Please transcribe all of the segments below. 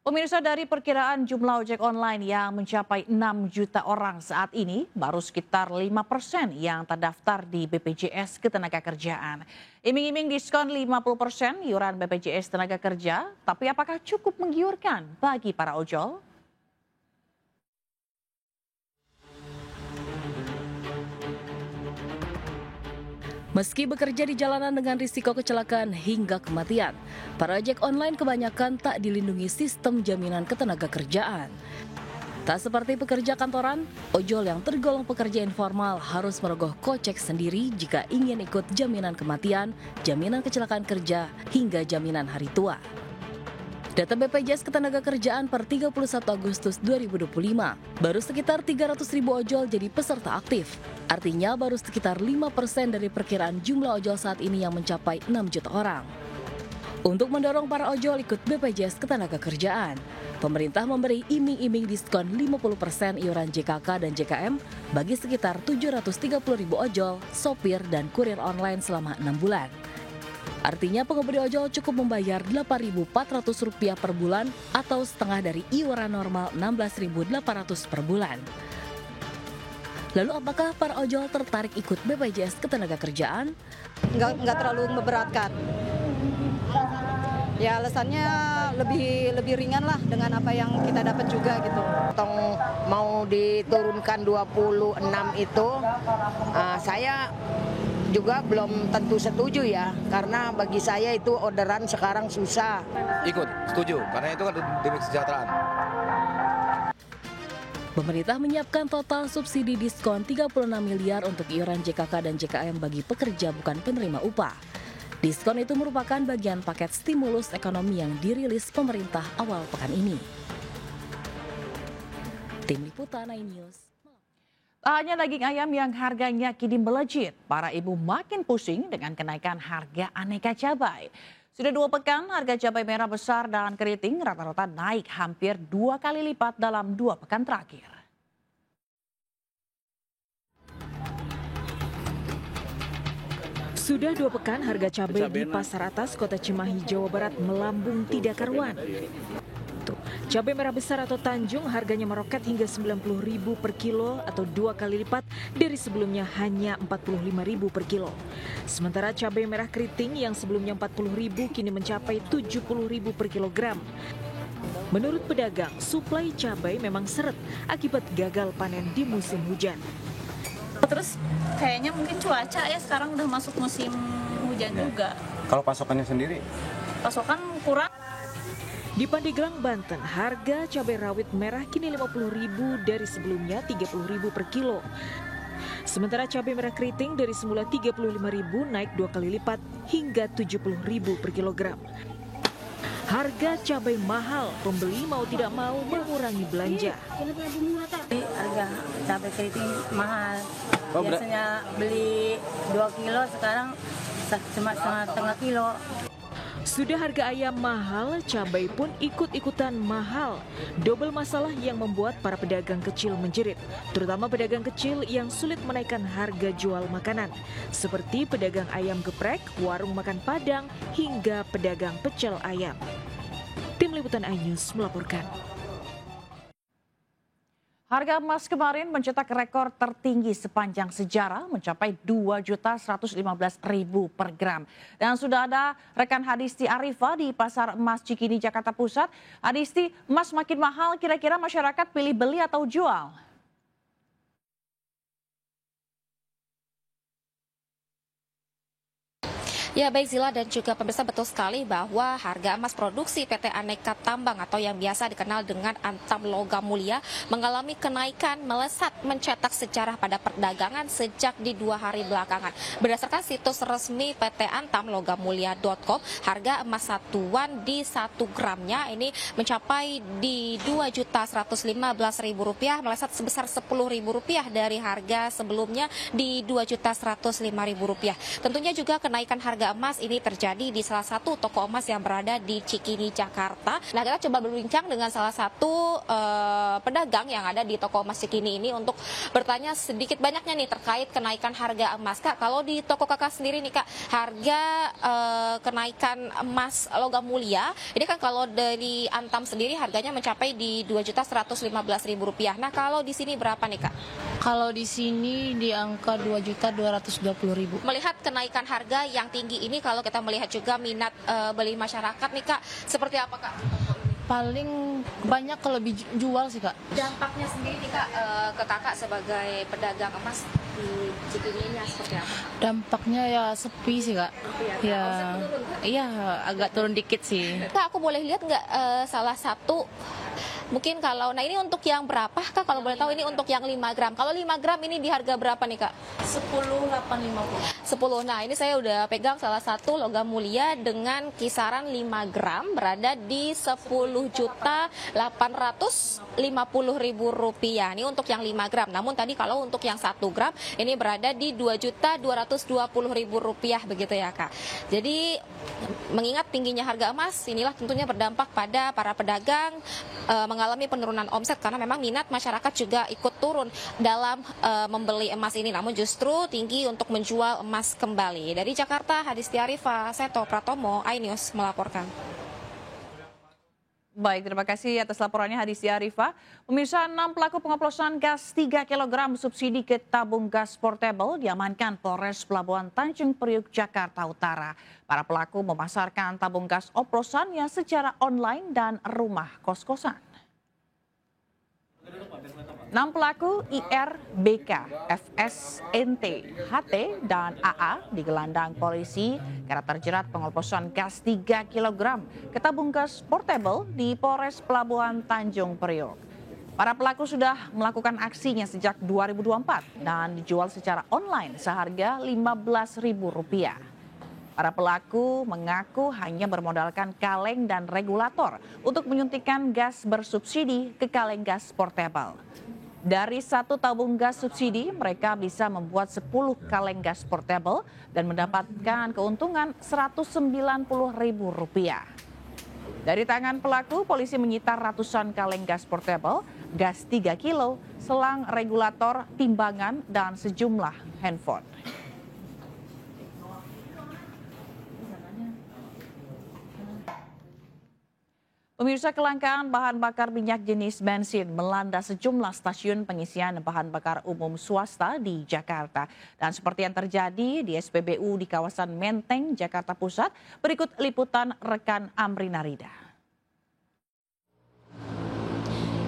Pemirsa, dari perkiraan jumlah ojek online yang mencapai 6 juta orang saat ini, baru sekitar 5% yang terdaftar di BPJS Ketenagakerjaan. Iming-iming diskon 50% iuran BPJS Tenaga Kerja, tapi apakah cukup menggiurkan bagi para ojol? Meski bekerja di jalanan dengan risiko kecelakaan hingga kematian, para ojek online kebanyakan tak dilindungi sistem jaminan ketenagakerjaan. Tak seperti pekerja kantoran, ojol yang tergolong pekerja informal harus merogoh kocek sendiri jika ingin ikut jaminan kematian, jaminan kecelakaan kerja, hingga jaminan hari tua. Data BPJS Ketenagakerjaan per 31 Agustus 2025, baru sekitar 300.000 ojol jadi peserta aktif. Artinya baru sekitar 5% dari perkiraan jumlah ojol saat ini yang mencapai 6 juta orang. Untuk mendorong para ojol ikut BPJS Ketenagakerjaan, pemerintah memberi iming-iming diskon 50% iuran JKK dan JKM bagi sekitar 730.000 ojol, sopir, dan kurir online selama 6 bulan. Artinya pengemudi ojol cukup membayar Rp8.400 per bulan atau setengah dari iuran normal Rp16.800 per bulan. Lalu apakah para ojol tertarik ikut BPJS Ketenagakerjaan? Nggak terlalu memberatkan. Ya alasannya lebih ringan lah dengan apa yang kita dapat juga gitu. Tong mau diturunkan 26 itu, saya juga belum tentu setuju ya, karena bagi saya itu orderan sekarang susah. Ikut, setuju, karena itu kan demi kesejahteraan. Pemerintah menyiapkan total subsidi diskon 36 miliar untuk iuran JKK dan JKM bagi pekerja bukan penerima upah. Diskon itu merupakan bagian paket stimulus ekonomi yang dirilis pemerintah awal pekan ini. Tim Liputan iNews. Tak hanya daging ayam yang harganya kini melejit, para ibu makin pusing dengan kenaikan harga aneka cabai. Sudah 2 pekan harga cabai merah besar dan keriting rata-rata naik hampir 2 kali lipat dalam 2 pekan terakhir. Sudah 2 pekan harga cabai di Pasar Atas Kota Cimahi, Jawa Barat melambung tidak karuan. Cabai merah besar atau Tanjung harganya meroket hingga Rp90.000 per kilo atau 2 kali lipat dari sebelumnya hanya Rp45.000 per kilo. Sementara cabai merah keriting yang sebelumnya Rp40.000 kini mencapai Rp70.000 per kilogram. Menurut pedagang, suplai cabai memang seret akibat gagal panen di musim hujan. Terus kayaknya mungkin cuaca ya, sekarang udah masuk musim hujan juga. Kalau pasokannya sendiri? Pasokan kurang. Di Pandeglang, Banten, harga cabai rawit merah kini Rp50.000 dari sebelumnya Rp30.000 per kilo. Sementara cabai merah keriting dari semula Rp35.000 naik 2 kali lipat hingga Rp70.000 per kilogram. Harga cabai mahal, pembeli mau tidak mau mengurangi belanja. Harga cabai keriting mahal. Biasanya beli 2 kilo, sekarang cuma setengah kilo. Sudah harga ayam mahal, cabai pun ikut-ikutan mahal. Double masalah yang membuat para pedagang kecil menjerit, terutama pedagang kecil yang sulit menaikkan harga jual makanan, seperti pedagang ayam geprek, warung makan Padang, hingga pedagang pecel ayam. Tim Liputan iNews melaporkan. Harga emas kemarin mencetak rekor tertinggi sepanjang sejarah mencapai Rp2.115.000 per gram. Dan sudah ada rekan Hadisti Arifa di Pasar Emas Cikini, Jakarta Pusat. Hadisti, emas makin mahal, kira-kira masyarakat pilih beli atau jual? Ya baik Zila dan juga pemirsa, betul sekali bahwa harga emas produksi PT Aneka Tambang atau yang biasa dikenal dengan Antam Logam Mulia mengalami kenaikan melesat mencetak sejarah pada perdagangan sejak di 2 hari belakangan. Berdasarkan situs resmi PT Antam Logamulia.com, harga emas satuan di 1 gramnya ini mencapai di Rp2.115.000, melesat sebesar Rp10.000 dari harga sebelumnya di Rp2.105.000. Tentunya juga kenaikan harga harga emas ini terjadi di salah satu toko emas yang berada di Cikini, Jakarta. Nah, kita coba berbincang dengan salah satu pedagang yang ada di toko emas Cikini ini untuk bertanya sedikit banyaknya nih terkait kenaikan harga emas. Kak, kalau di toko kakak sendiri nih Kak, harga kenaikan emas logam mulia, ini kan kalau dari Antam sendiri harganya mencapai di Rp2.115.000. Nah, kalau di sini berapa nih Kak? Kalau di sini di angka 2.220.000. Melihat kenaikan harga yang tinggi ini, kalau kita melihat juga minat beli masyarakat nih Kak, seperti apa Kak? Paling banyak kalau lebih jual sih Kak. Dampaknya sendiri nih Kak ke Kakak sebagai pedagang emas di Cikini seperti apa? Dampaknya ya sepi sih Kak. Ya, iya agak turun dikit sih. Kak, aku boleh lihat nggak salah satu mungkin kalau, nah ini untuk yang berapa Kak, kalau boleh tahu ini untuk yang 5 gram. Kalau 5 gram ini di harga berapa nih Kak? 10.850. 10. Nah, ini saya udah pegang salah satu logam mulia dengan kisaran 5 gram berada di Rp10.850.000. Ini untuk yang 5 gram. Namun tadi kalau untuk yang 1 gram ini berada di Rp2.220.000 begitu ya Kak. Jadi mengingat tingginya harga emas, inilah tentunya berdampak pada para pedagang mengalami penurunan omset karena memang minat masyarakat juga ikut turun dalam membeli emas ini. Namun justru tinggi untuk menjual emas kembali. Dari Jakarta, Hadisti Arifah, Seto Pratomo, iNews melaporkan. Baik, terima kasih atas laporannya Hadisti Arifah. Pemirsa, 6 pelaku pengoplosan gas 3 kg subsidi ke tabung gas portable diamankan Polres Pelabuhan Tanjung Priuk, Jakarta Utara. Para pelaku memasarkan tabung gas oplosannya secara online dan rumah kos-kosan. 6 pelaku IR, BK, FS, NT, HT, dan AA digelandang polisi karena terjerat pengoplosan gas 3 kg ke tabung gas portable di Polres Pelabuhan Tanjung Priok. Para pelaku sudah melakukan aksinya sejak 2024 dan dijual secara online seharga Rp15.000. Para pelaku mengaku hanya bermodalkan kaleng dan regulator untuk menyuntikkan gas bersubsidi ke kaleng gas portable. Dari 1 tabung gas subsidi, mereka bisa membuat 10 kaleng gas portable dan mendapatkan keuntungan Rp190.000. Dari tangan pelaku, polisi menyita ratusan kaleng gas portable, gas 3 kilo, selang regulator, timbangan, dan sejumlah handphone. Pemirsa, kelangkaan bahan bakar minyak jenis bensin melanda sejumlah stasiun pengisian bahan bakar umum swasta di Jakarta. Dan seperti yang terjadi di SPBU di kawasan Menteng, Jakarta Pusat, berikut liputan rekan Amrina Rida.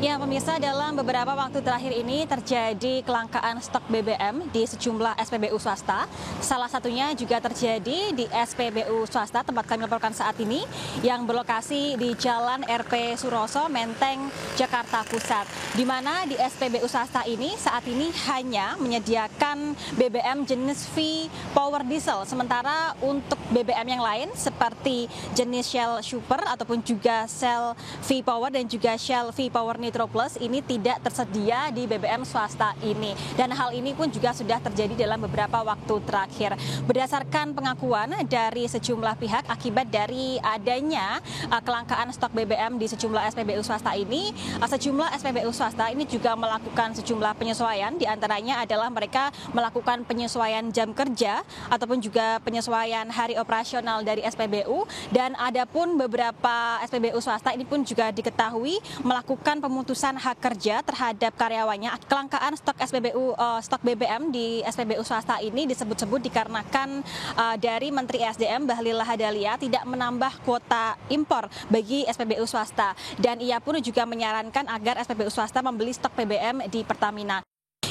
Ya pemirsa, dalam beberapa waktu terakhir ini terjadi kelangkaan stok BBM di sejumlah SPBU swasta. Salah satunya juga terjadi di SPBU swasta tempat kami melaporkan saat ini yang berlokasi di Jalan RP Suroso, Menteng, Jakarta Pusat. Di mana di SPBU swasta ini saat ini hanya menyediakan BBM jenis V Power Diesel. Sementara untuk BBM yang lain seperti jenis Shell Super ataupun juga Shell V Power dan juga Shell V Power Nitro Plus ini tidak tersedia di BBM swasta ini. Dan hal ini pun juga sudah terjadi dalam beberapa waktu terakhir. Berdasarkan pengakuan dari sejumlah pihak akibat dari adanya kelangkaan stok BBM di sejumlah SPBU swasta ini, sejumlah SPBU swasta ini juga melakukan sejumlah penyesuaian. Di antaranya adalah mereka melakukan penyesuaian jam kerja ataupun juga penyesuaian hari operasional dari SPBU. Dan ada pun beberapa SPBU swasta ini pun juga diketahui melakukan pemutusan hak kerja terhadap karyawannya. Kelangkaan stok stok BBM di SPBU swasta ini disebut-sebut dikarenakan dari Menteri SDM Bahlil Lahadalia tidak menambah kuota impor bagi SPBU swasta, dan ia pun juga menyarankan agar SPBU swasta membeli stok BBM di Pertamina.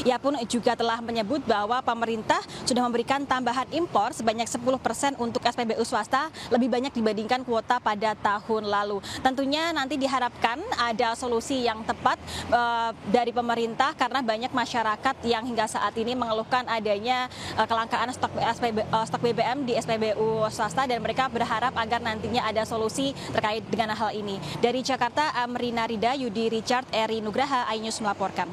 Ia pun juga telah menyebut bahwa pemerintah sudah memberikan tambahan impor sebanyak 10% untuk SPBU swasta, lebih banyak dibandingkan kuota pada tahun lalu. Tentunya nanti diharapkan ada solusi yang tepat dari pemerintah karena banyak masyarakat yang hingga saat ini mengeluhkan adanya kelangkaan stok BBM di SPBU swasta, dan mereka berharap agar nantinya ada solusi terkait dengan hal ini. Dari Jakarta, Amrina Rida, Yudi Richard, Eri Nugraha, iNews melaporkan.